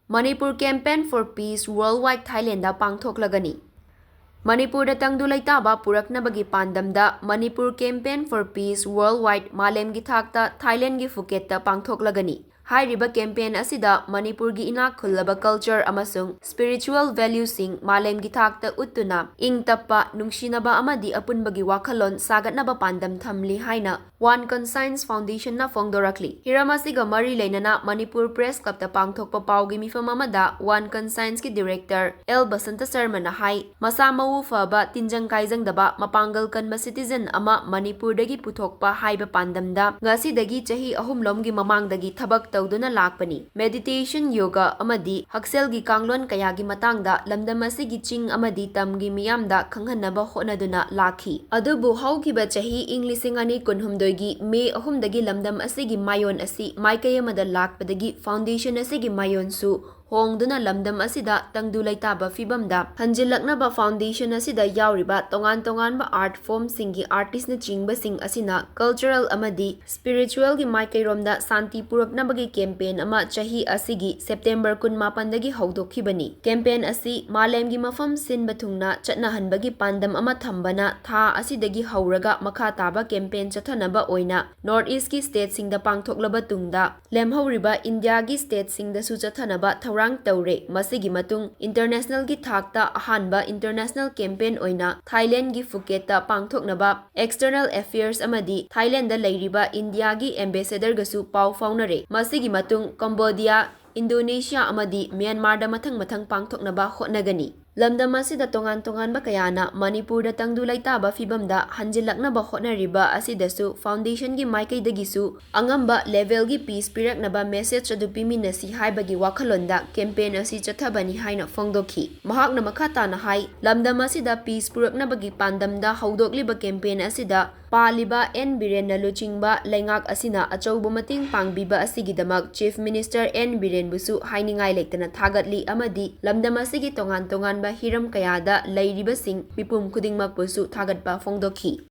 Manipur Campaign for Peace Worldwide Thailand Da Pangthoklagani. Manipur da tangdu laitaba puraknabagi pandamda Manipur Campaign for Peace Worldwide Malemgi thakta Thailand gi Phuket da pangthoklagani. Hairiba campaign asida Manipur gi inak khullaba culture amasung spiritual values sing malemgi thakta uttuna ing tappa nungsinaba amadi apunbagi wakhalon sagatnaba pandam thamli haina One Conscience Foundation na fongdorakli. Hiramasiga mari leinana Manipur Press Club da pangthokpa paugi mifam amada One Conscience ki director L Basanta Sharma na hai masa mau faba tinjang kaijang daba mapangal kanba citizen ama Manipur dagi puthokpa haiba pandamda ngasi dagi chahi ahumlom gi mamang dagi thabak tawduna lakpani. Meditation yoga amadi haksel gi kanglon kaya gi matangda lamdam asigi ching amadi tamgi miyamda khanghanaba honaduna lakhi. Adubu haukiba chahi English ani kunhumdoi gi May ahumdagi lamdam asigi mayon asi maikayamada lakpadagi foundation asigi mayon su hongduna lamdam asida tangdu laitaba fibamda hanjilaknaba foundation asida yauriba tongan-tonganba art form singi artist na chingba sing asina cultural amadi spiritual gi maikairomda santi puraknabagi campaign ama chahi asigi September 18 dagi haudokhibani. Campaign asi malemgi mafam sinba thungna chatnahanbagi pandam ama thambana tha asidagi hauraga makha taba campaign chathanaba oina North East ki state singda pangthoklaba tungda lemhauriba India gi state singda su chathanaba rang taure masigi matung international gi thakta ahanba international campaign oina Thailand gi Phuket ta pangthoknaba external affairs amadi Thailand da leiriba India gi ambassador gasu pau faunare masigi matung Cambodia Indonesia amadi Myanmar da mathang pangthoknaba hotnagani. Lamdam asida tongan-tonganba kayana Manipur da tangdu laitaba fibamda hanjilaknaba hotnariba asidasu foundation gi maikaidagisu angamba level gi peace piraknaba message adu piminasi haibagi wakhalonda campaign asi chathabani haina fongdokhi. Mahakna makhata na hai lamdam asida peace puraknabagi pandamda haudokliba campaign asida Paliba N Biren na luchingba laingak asina achaubo mating pangbiba asigidamak Chief Minister N Biren busu hainingai lektana thagatli amadi lamdam asigi tongan-tonganba hiram kayada lairibasing mipum khudingmak busu thagatba fongdokhi.